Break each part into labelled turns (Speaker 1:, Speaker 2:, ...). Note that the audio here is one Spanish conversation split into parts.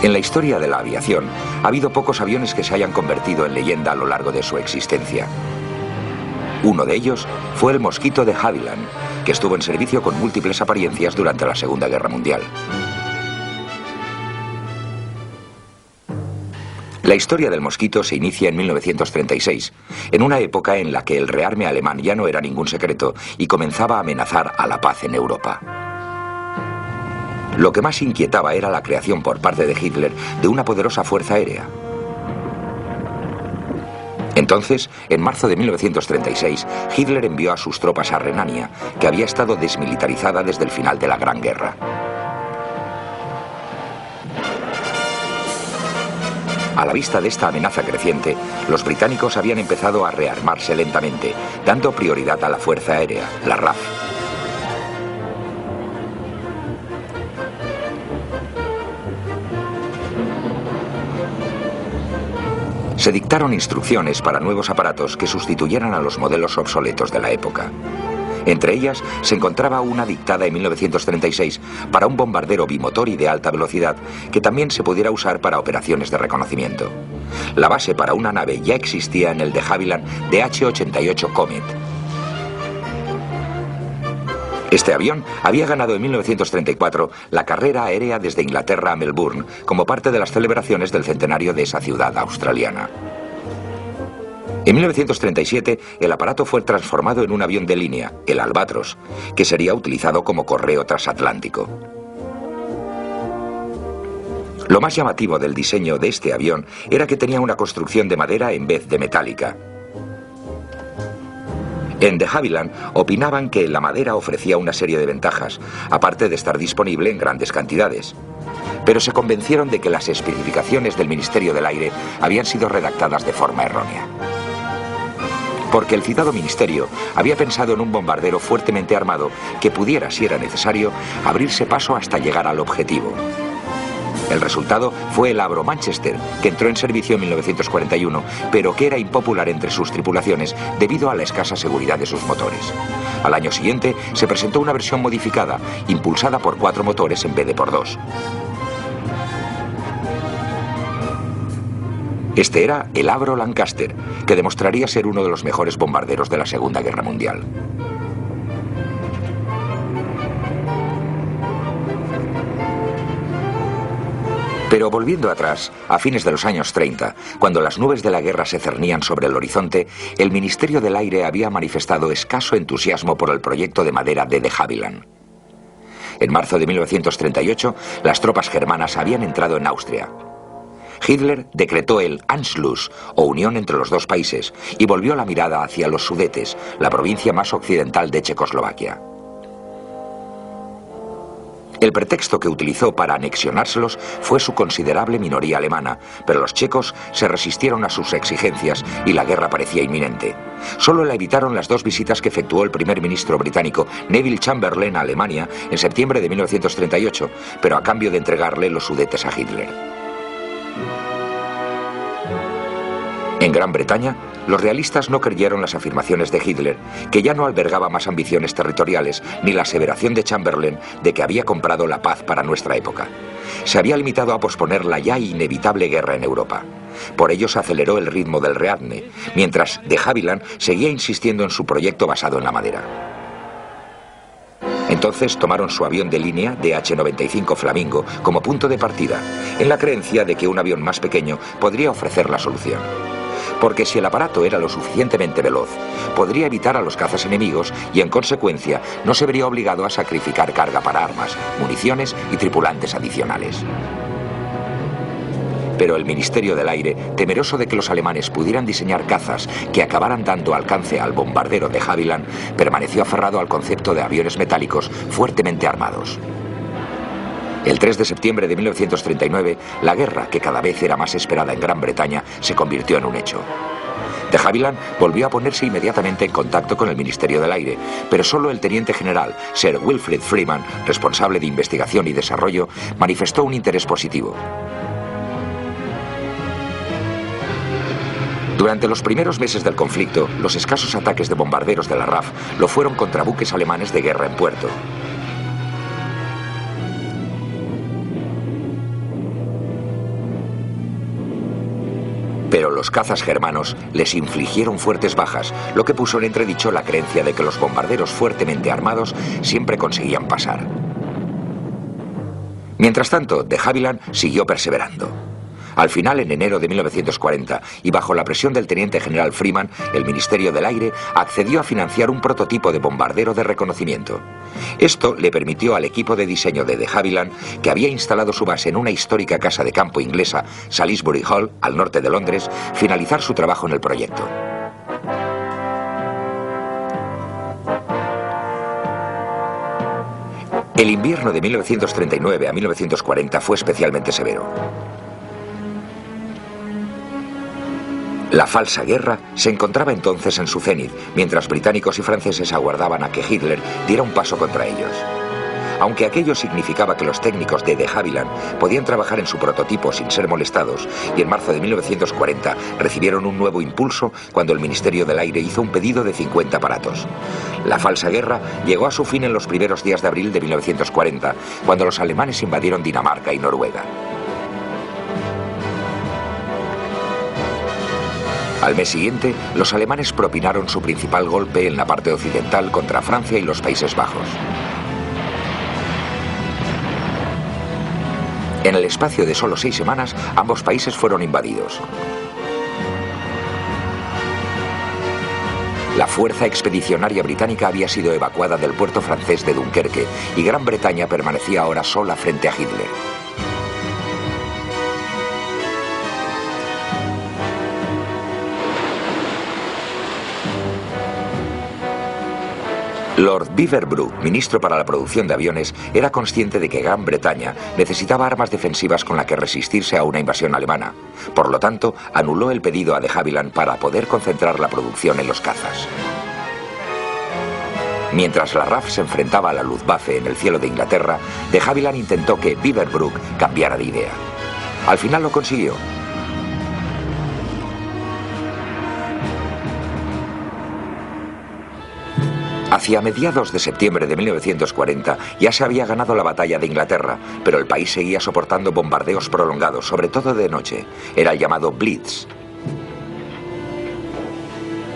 Speaker 1: En la historia de la aviación, ha habido pocos aviones que se hayan convertido en leyenda a lo largo de su existencia. Uno de ellos fue el Mosquito de Havilland, que estuvo en servicio con múltiples apariencias durante la Segunda Guerra Mundial. La historia del Mosquito se inicia en 1936, en una época en la que el rearme alemán ya no era ningún secreto y comenzaba a amenazar a la paz en Europa. Lo que más inquietaba era la creación por parte de Hitler de una poderosa fuerza aérea. Entonces, en marzo de 1936, Hitler envió a sus tropas a Renania, que había estado desmilitarizada desde el final de la Gran Guerra. A la vista de esta amenaza creciente, los británicos habían empezado a rearmarse lentamente, dando prioridad a la fuerza aérea, la RAF. Se dictaron instrucciones para nuevos aparatos que sustituyeran a los modelos obsoletos de la época. Entre ellas se encontraba una dictada en 1936 para un bombardero bimotor y de alta velocidad que también se pudiera usar para operaciones de reconocimiento. La base para una nave ya existía en el de Havilland DH-88 Comet. Este avión había ganado en 1934 la carrera aérea desde Inglaterra a Melbourne como parte de las celebraciones del centenario de esa ciudad australiana. En 1937 el aparato fue transformado en un avión de línea, el Albatros, que sería utilizado como correo transatlántico. Lo más llamativo del diseño de este avión era que tenía una construcción de madera en vez de metálica. En de Havilland opinaban que la madera ofrecía una serie de ventajas, aparte de estar disponible en grandes cantidades. Pero se convencieron de que las especificaciones del Ministerio del Aire habían sido redactadas de forma errónea. Porque el citado ministerio había pensado en un bombardero fuertemente armado que pudiera, si era necesario, abrirse paso hasta llegar al objetivo. El resultado fue el Avro Manchester, que entró en servicio en 1941, pero que era impopular entre sus tripulaciones debido a la escasa seguridad de sus motores. Al año siguiente se presentó una versión modificada, impulsada por 4 motores en vez de por 2. Este era el Avro Lancaster, que demostraría ser uno de los mejores bombarderos de la Segunda Guerra Mundial. Pero volviendo atrás, a fines de los años 30, cuando las nubes de la guerra se cernían sobre el horizonte, el Ministerio del Aire había manifestado escaso entusiasmo por el proyecto de madera de Havilland. En marzo de 1938, las tropas germanas habían entrado en Austria. Hitler decretó el Anschluss, o unión entre los dos países, y volvió la mirada hacia los Sudetes, la provincia más occidental de Checoslovaquia. El pretexto que utilizó para anexionárselos fue su considerable minoría alemana, pero los checos se resistieron a sus exigencias y la guerra parecía inminente. Solo la evitaron las 2 visitas que efectuó el primer ministro británico Neville Chamberlain a Alemania en septiembre de 1938, pero a cambio de entregarle los Sudetes a Hitler. En Gran Bretaña, los realistas no creyeron las afirmaciones de Hitler, que ya no albergaba más ambiciones territoriales, ni la aseveración de Chamberlain de que había comprado la paz para nuestra época. Se había limitado a posponer la ya inevitable guerra en Europa. Por ello se aceleró el ritmo del rearme, mientras de Havilland seguía insistiendo en su proyecto basado en la madera. Entonces tomaron su avión de línea DH-95 Flamingo como punto de partida, en la creencia de que un avión más pequeño podría ofrecer la solución. Porque si el aparato era lo suficientemente veloz, podría evitar a los cazas enemigos y, en consecuencia, no se vería obligado a sacrificar carga para armas, municiones y tripulantes adicionales. Pero el Ministerio del Aire, temeroso de que los alemanes pudieran diseñar cazas que acabaran dando alcance al bombardero de Havilland, permaneció aferrado al concepto de aviones metálicos fuertemente armados. El 3 de septiembre de 1939, la guerra, que cada vez era más esperada en Gran Bretaña, se convirtió en un hecho. De Havilland volvió a ponerse inmediatamente en contacto con el Ministerio del Aire, pero solo el teniente general, Sir Wilfrid Freeman, responsable de investigación y desarrollo, manifestó un interés positivo. Durante los primeros meses del conflicto, los escasos ataques de bombarderos de la RAF lo fueron contra buques alemanes de guerra en puerto. Pero los cazas germanos les infligieron fuertes bajas, lo que puso en entredicho la creencia de que los bombarderos fuertemente armados siempre conseguían pasar. Mientras tanto, de Havilland siguió perseverando. Al final, en enero de 1940, y bajo la presión del teniente general Freeman, el Ministerio del Aire accedió a financiar un prototipo de bombardero de reconocimiento. Esto le permitió al equipo de diseño de Havilland, que había instalado su base en una histórica casa de campo inglesa, Salisbury Hall, al norte de Londres, finalizar su trabajo en el proyecto. El invierno de 1939 a 1940 fue especialmente severo. La falsa guerra se encontraba entonces en su cenit, mientras británicos y franceses aguardaban a que Hitler diera un paso contra ellos. Aunque aquello significaba que los técnicos de Havilland podían trabajar en su prototipo sin ser molestados, y en marzo de 1940 recibieron un nuevo impulso cuando el Ministerio del Aire hizo un pedido de 50 aparatos. La falsa guerra llegó a su fin en los primeros días de abril de 1940, cuando los alemanes invadieron Dinamarca y Noruega. Al mes siguiente, los alemanes propinaron su principal golpe en la parte occidental contra Francia y los Países Bajos. En el espacio de solo 6 semanas, ambos países fueron invadidos. La fuerza expedicionaria británica había sido evacuada del puerto francés de Dunkerque y Gran Bretaña permanecía ahora sola frente a Hitler. Lord Beaverbrook, ministro para la producción de aviones, era consciente de que Gran Bretaña necesitaba armas defensivas con las que resistirse a una invasión alemana. Por lo tanto, anuló el pedido a de Havilland para poder concentrar la producción en los cazas. Mientras la RAF se enfrentaba a la Luftwaffe en el cielo de Inglaterra, de Havilland intentó que Beaverbrook cambiara de idea. Al final lo consiguió. Hacia mediados de septiembre de 1940 ya se había ganado la batalla de Inglaterra, pero el país seguía soportando bombardeos prolongados, sobre todo de noche. Era el llamado Blitz.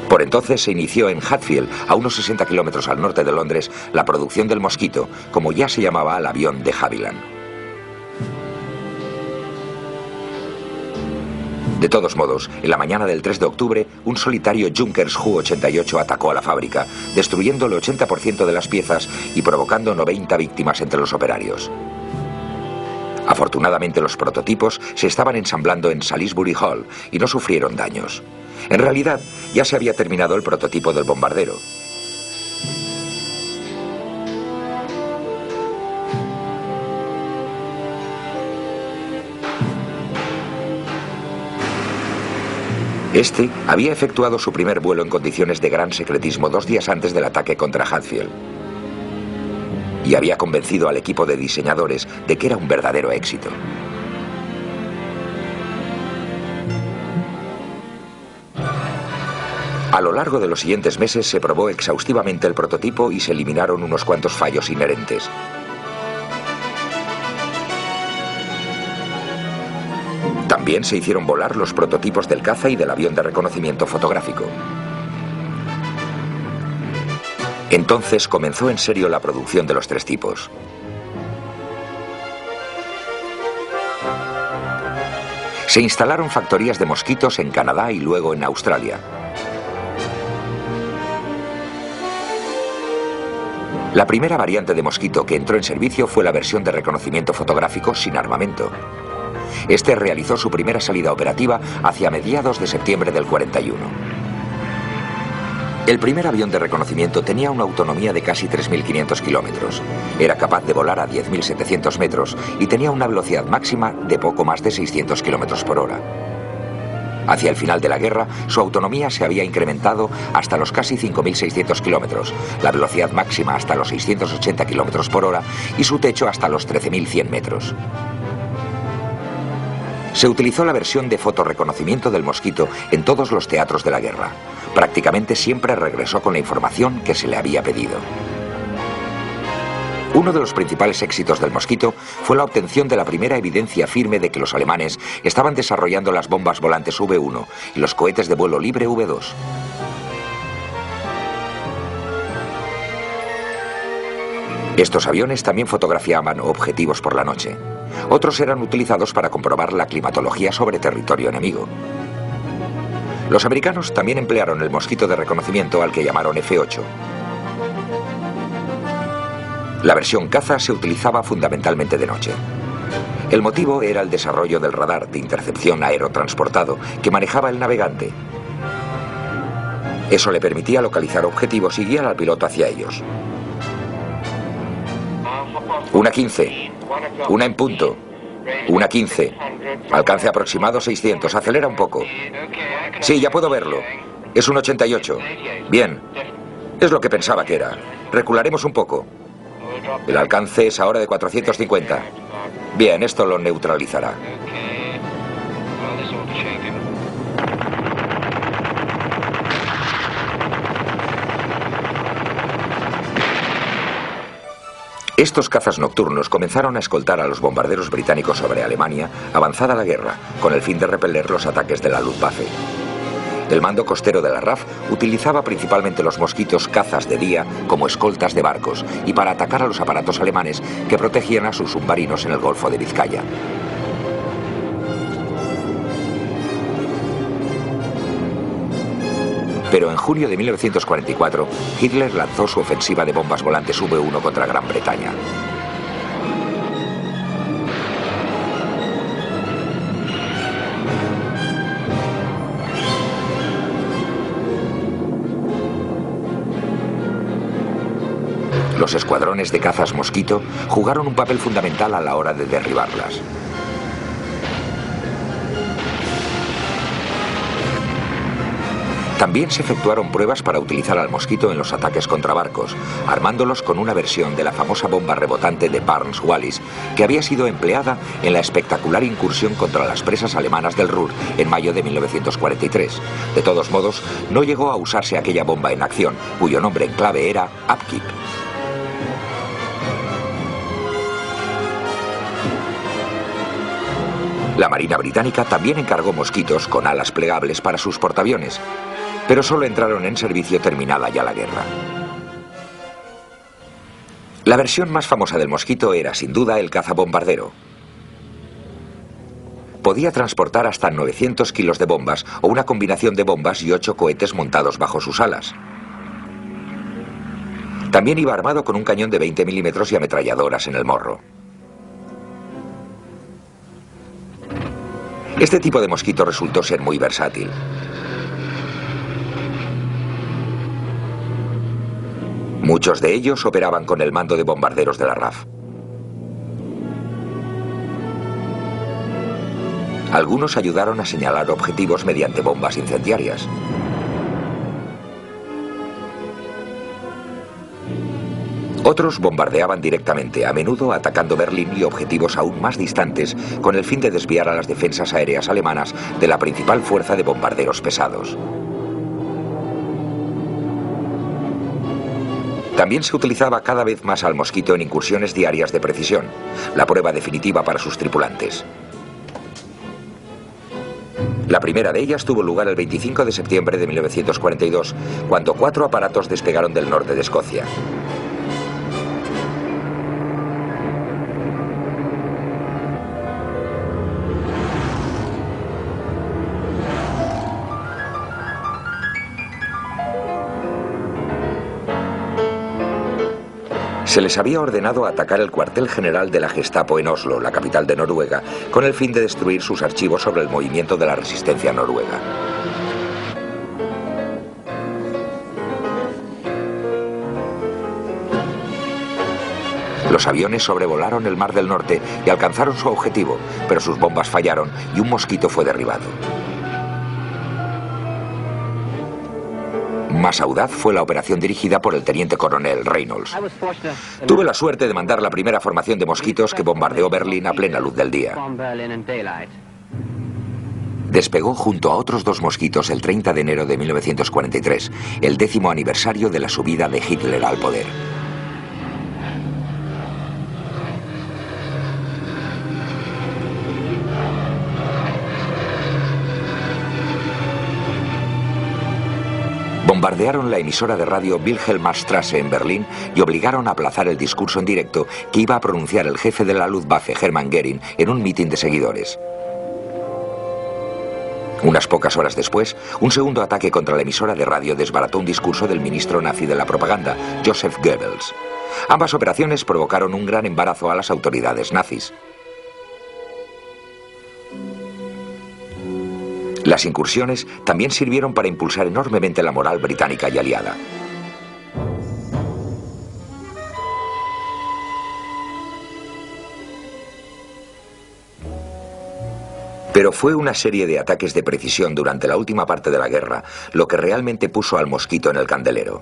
Speaker 1: Por entonces se inició en Hatfield, a unos 60 kilómetros al norte de Londres, la producción del Mosquito, como ya se llamaba al avión de Havilland. De todos modos, en la mañana del 3 de octubre, un solitario Junkers Ju-88 atacó a la fábrica, destruyendo el 80% de las piezas y provocando 90 víctimas entre los operarios. Afortunadamente, los prototipos se estaban ensamblando en Salisbury Hall y no sufrieron daños. En realidad, ya se había terminado el prototipo del bombardero. Este había efectuado su primer vuelo en condiciones de gran secretismo 2 días antes del ataque contra Hatfield. Y había convencido al equipo de diseñadores de que era un verdadero éxito. A lo largo de los siguientes meses se probó exhaustivamente el prototipo y se eliminaron unos cuantos fallos inherentes. También se hicieron volar los prototipos del caza y del avión de reconocimiento fotográfico. Entonces comenzó en serio la producción de los 3 tipos. Se instalaron factorías de mosquitos en Canadá y luego en Australia. La primera variante de mosquito que entró en servicio fue la versión de reconocimiento fotográfico sin armamento. Este realizó su primera salida operativa hacia mediados de septiembre del 41. El primer avión de reconocimiento tenía una autonomía de casi 3.500 kilómetros. Era capaz de volar a 10.700 metros y tenía una velocidad máxima de poco más de 600 kilómetros por hora. Hacia el final de la guerra, su autonomía se había incrementado hasta los casi 5.600 kilómetros, la velocidad máxima hasta los 680 kilómetros por hora y su techo hasta los 13.100 metros. Se utilizó la versión de fotorreconocimiento del Mosquito en todos los teatros de la guerra. Prácticamente siempre regresó con la información que se le había pedido. Uno de los principales éxitos del Mosquito fue la obtención de la primera evidencia firme de que los alemanes estaban desarrollando las bombas volantes V1 y los cohetes de vuelo libre V2. Estos aviones también fotografiaban objetivos por la noche. Otros eran utilizados para comprobar la climatología sobre territorio enemigo. Los americanos también emplearon el Mosquito de reconocimiento, al que llamaron F-8. La versión caza se utilizaba fundamentalmente de noche. El motivo era el desarrollo del radar de intercepción aerotransportado que manejaba el navegante. Eso le permitía localizar objetivos y guiar al piloto hacia ellos. Una 15. Una en punto. Una 15. Alcance aproximado 600. Acelera un poco. Sí, ya puedo verlo. Es un 88. Bien. Es lo que pensaba que era. Recularemos un poco. El alcance es ahora de 450. Bien, esto lo neutralizará. Estos cazas nocturnos comenzaron a escoltar a los bombarderos británicos sobre Alemania avanzada la guerra, con el fin de repeler los ataques de la Luftwaffe. El mando costero de la RAF utilizaba principalmente los Mosquitos cazas de día como escoltas de barcos y para atacar a los aparatos alemanes que protegían a sus submarinos en el Golfo de Vizcaya. Pero en junio de 1944, Hitler lanzó su ofensiva de bombas volantes V1 contra Gran Bretaña. Los escuadrones de cazas Mosquito jugaron un papel fundamental a la hora de derribarlas. También se efectuaron pruebas para utilizar al Mosquito en los ataques contra barcos, armándolos con una versión de la famosa bomba rebotante de Barnes-Wallis, que había sido empleada en la espectacular incursión contra las presas alemanas del Ruhr en mayo de 1943. De todos modos, no llegó a usarse aquella bomba en acción, cuyo nombre en clave era Upkeep. La Marina Británica también encargó Mosquitos con alas plegables para sus portaaviones, pero solo entraron en servicio terminada ya la guerra. La versión más famosa del Mosquito era, sin duda, el cazabombardero. Podía transportar hasta 900 kilos de bombas o una combinación de bombas y 8 cohetes montados bajo sus alas. También iba armado con un cañón de 20 milímetros y ametralladoras en el morro. Este tipo de Mosquito resultó ser muy versátil. Muchos de ellos operaban con el mando de bombarderos de la RAF. Algunos ayudaron a señalar objetivos mediante bombas incendiarias. Otros bombardeaban directamente, a menudo atacando Berlín y objetivos aún más distantes, con el fin de desviar a las defensas aéreas alemanas de la principal fuerza de bombarderos pesados. También se utilizaba cada vez más al Mosquito en incursiones diarias de precisión, la prueba definitiva para sus tripulantes. La primera de ellas tuvo lugar el 25 de septiembre de 1942, cuando 4 aparatos despegaron del norte de Escocia. Se les había ordenado atacar el cuartel general de la Gestapo en Oslo, la capital de Noruega, con el fin de destruir sus archivos sobre el movimiento de la resistencia noruega. Los aviones sobrevolaron el Mar del Norte y alcanzaron su objetivo, pero sus bombas fallaron y un Mosquito fue derribado. Más audaz fue la operación dirigida por el teniente coronel Reynolds. Tuve la suerte de mandar la primera formación de Mosquitos que bombardeó Berlín a plena luz del día. Despegó junto a otros 2 Mosquitos el 30 de enero de 1943, el 10º aniversario de la subida de Hitler al poder. bombardearon la emisora de radio Wilhelmstrasse en Berlín y obligaron a aplazar el discurso en directo que iba a pronunciar el jefe de la Luftwaffe, Hermann Göring, en un mitin de seguidores. Unas pocas horas después, un segundo ataque contra la emisora de radio desbarató un discurso del ministro nazi de la propaganda, Joseph Goebbels. Ambas operaciones provocaron un gran embarazo a las autoridades nazis. Las incursiones también sirvieron para impulsar enormemente la moral británica y aliada. Pero fue una serie de ataques de precisión durante la última parte de la guerra lo que realmente puso al mosquito en el candelero.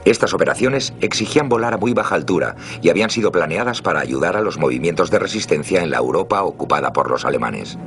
Speaker 1: Estas operaciones exigían volar a muy baja altura y habían sido planeadas para ayudar a los movimientos de resistencia en la Europa ocupada por los alemanes.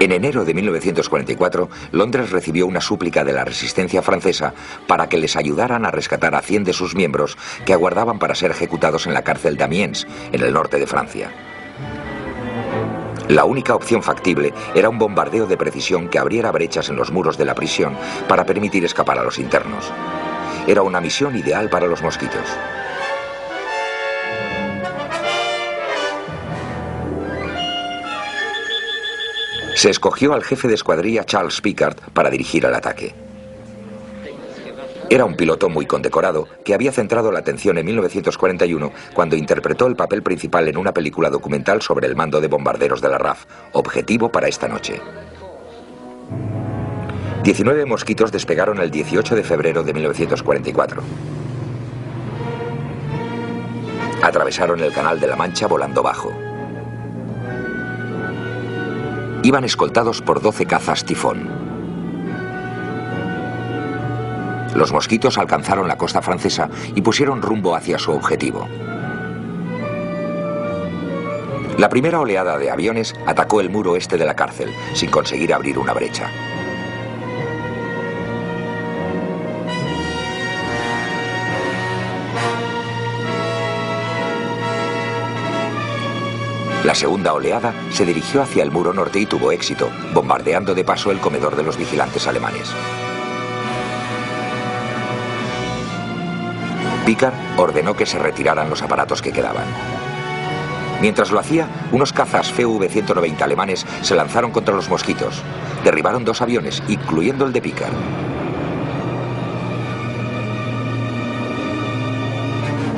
Speaker 1: En enero de 1944, Londres recibió una súplica de la resistencia francesa para que les ayudaran a rescatar a 100 de sus miembros que aguardaban para ser ejecutados en la cárcel d'Amiens, en el norte de Francia. La única opción factible era un bombardeo de precisión que abriera brechas en los muros de la prisión para permitir escapar a los internos. Era una misión ideal para los mosquitos. Se escogió al jefe de escuadrilla Charles Picard para dirigir el ataque. Era un piloto muy condecorado que había centrado la atención en 1941 cuando interpretó el papel principal en una película documental sobre el mando de bombarderos de la RAF, Objetivo para esta noche. 19 mosquitos despegaron el 18 de febrero de 1944. Atravesaron el Canal de la Mancha volando bajo. Iban escoltados por 12 cazas Tifón. Los mosquitos alcanzaron la costa francesa y pusieron rumbo hacia su objetivo. La primera oleada de aviones atacó el muro este de la cárcel, sin conseguir abrir una brecha. La segunda oleada se dirigió hacia el muro norte y tuvo éxito, bombardeando de paso el comedor de los vigilantes alemanes. Picard ordenó que se retiraran los aparatos que quedaban. Mientras lo hacía, unos cazas FV-190 alemanes se lanzaron contra los mosquitos. Derribaron 2 aviones, incluyendo el de Picard.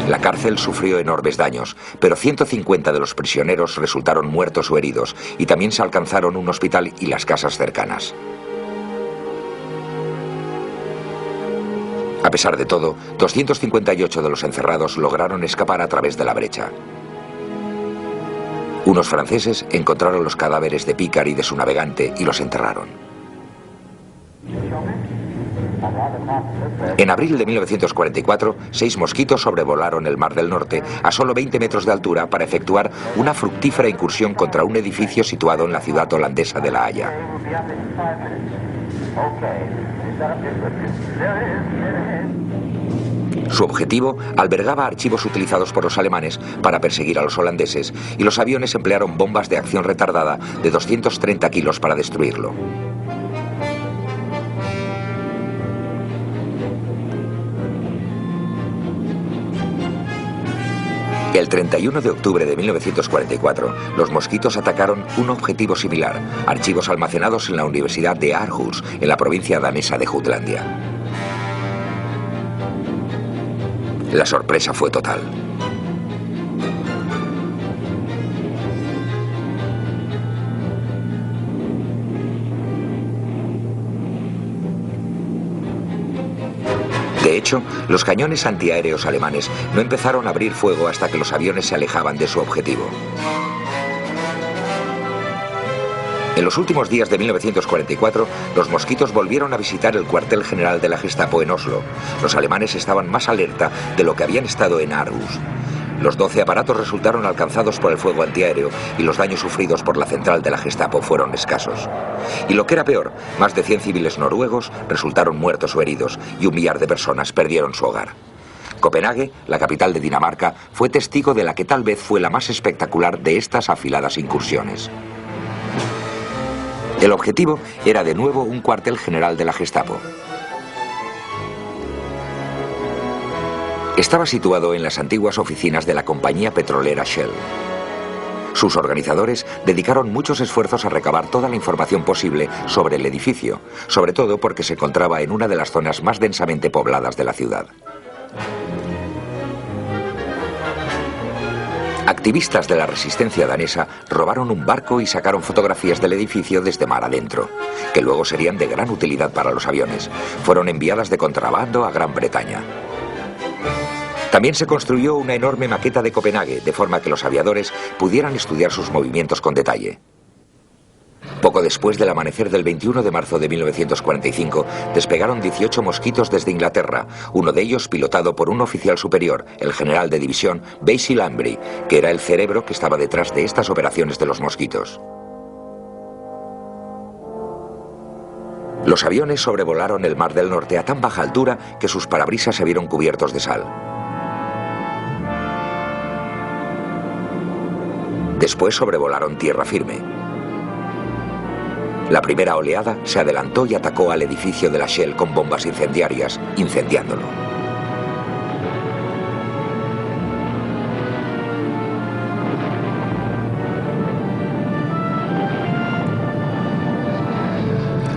Speaker 1: La cárcel sufrió enormes daños, pero 150 de los prisioneros resultaron muertos o heridos y también se alcanzaron un hospital y las casas cercanas. A pesar de todo, 258 de los encerrados lograron escapar a través de la brecha. Unos franceses encontraron los cadáveres de Picard y de su navegante y los enterraron. En abril de 1944, 6 mosquitos sobrevolaron el Mar del Norte a solo 20 metros de altura para efectuar una fructífera incursión contra un edificio situado en la ciudad holandesa de La Haya. Su objetivo albergaba archivos utilizados por los alemanes para perseguir a los holandeses y los aviones emplearon bombas de acción retardada de 230 kilos para destruirlo. El 31 de octubre de 1944, los mosquitos atacaron un objetivo similar, archivos almacenados en la Universidad de Aarhus, en la provincia danesa de Jutlandia. La sorpresa fue total. De hecho, los cañones antiaéreos alemanes no empezaron a abrir fuego hasta que los aviones se alejaban de su objetivo. En los últimos días de 1944, los mosquitos volvieron a visitar el cuartel general de la Gestapo en Oslo. Los alemanes estaban más alerta de lo que habían estado en Aarhus. Los 12 aparatos resultaron alcanzados por el fuego antiaéreo y los daños sufridos por la central de la Gestapo fueron escasos. Y lo que era peor, más de 100 civiles noruegos resultaron muertos o heridos y 1 millar de personas perdieron su hogar. Copenhague, la capital de Dinamarca, fue testigo de la que tal vez fue la más espectacular de estas afiladas incursiones. El objetivo era de nuevo un cuartel general de la Gestapo. Estaba situado en las antiguas oficinas de la compañía petrolera Shell. Sus organizadores dedicaron muchos esfuerzos a recabar toda la información posible sobre el edificio, sobre todo porque se encontraba en una de las zonas más densamente pobladas de la ciudad. Activistas de la resistencia danesa robaron un barco y sacaron fotografías del edificio desde mar adentro, que luego serían de gran utilidad para los aviones. Fueron enviadas de contrabando a Gran Bretaña. También se construyó una enorme maqueta de Copenhague, de forma que los aviadores pudieran estudiar sus movimientos con detalle. Poco después del amanecer del 21 de marzo de 1945, despegaron 18 mosquitos desde Inglaterra, uno de ellos pilotado por un oficial superior, el general de división Basil Ambry, que era el cerebro que estaba detrás de estas operaciones de los mosquitos. Los aviones sobrevolaron el Mar del Norte a tan baja altura que sus parabrisas se vieron cubiertos de sal. Después sobrevolaron tierra firme. La primera oleada se adelantó y atacó al edificio de la Shell con bombas incendiarias, incendiándolo.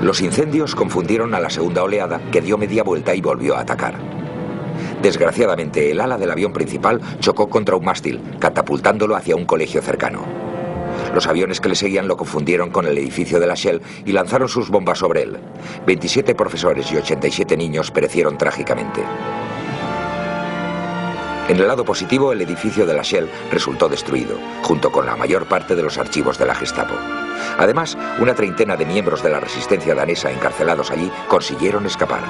Speaker 1: Los incendios confundieron a la segunda oleada, que dio media vuelta y volvió a atacar. Desgraciadamente, el ala del avión principal chocó contra un mástil, catapultándolo hacia un colegio cercano. Los aviones que le seguían lo confundieron con el edificio de la Shell y lanzaron sus bombas sobre él. 27 profesores y 87 niños perecieron trágicamente. En el lado positivo, el edificio de la Shell resultó destruido, junto con la mayor parte de los archivos de la Gestapo. Además, una treintena de miembros de la resistencia danesa encarcelados allí consiguieron escapar.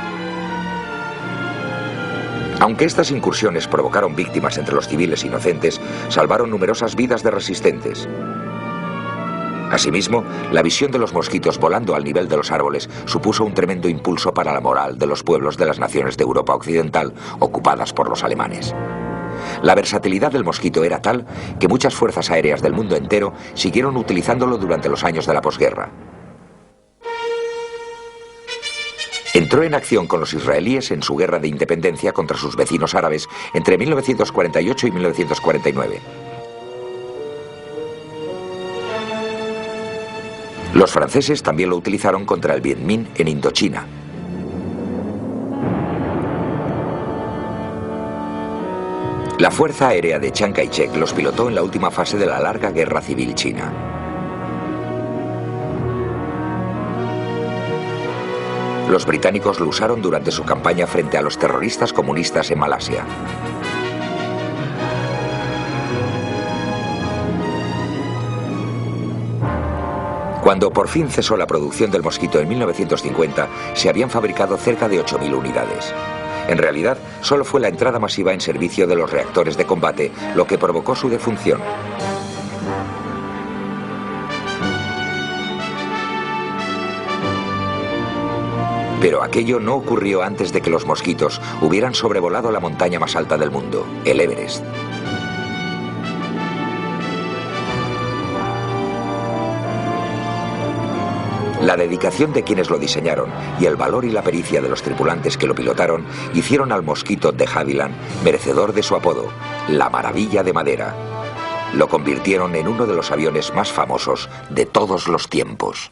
Speaker 1: Aunque estas incursiones provocaron víctimas entre los civiles inocentes, salvaron numerosas vidas de resistentes. Asimismo, la visión de los mosquitos volando al nivel de los árboles supuso un tremendo impulso para la moral de los pueblos de las naciones de Europa Occidental ocupadas por los alemanes. La versatilidad del mosquito era tal que muchas fuerzas aéreas del mundo entero siguieron utilizándolo durante los años de la posguerra. Entró en acción con los israelíes en su guerra de independencia contra sus vecinos árabes entre 1948 y 1949. Los franceses también lo utilizaron contra el Viet Minh en Indochina. La Fuerza Aérea de Chiang Kai-shek los pilotó en la última fase de la larga guerra civil china. Los británicos lo usaron durante su campaña frente a los terroristas comunistas en Malasia. Cuando por fin cesó la producción del mosquito en 1950, se habían fabricado cerca de 8.000 unidades. En realidad, solo fue la entrada masiva en servicio de los reactores de combate lo que provocó su defunción. Pero aquello no ocurrió antes de que los mosquitos hubieran sobrevolado la montaña más alta del mundo, el Everest. La dedicación de quienes lo diseñaron y el valor y la pericia de los tripulantes que lo pilotaron hicieron al mosquito de Havilland merecedor de su apodo, la maravilla de madera. Lo convirtieron en uno de los aviones más famosos de todos los tiempos.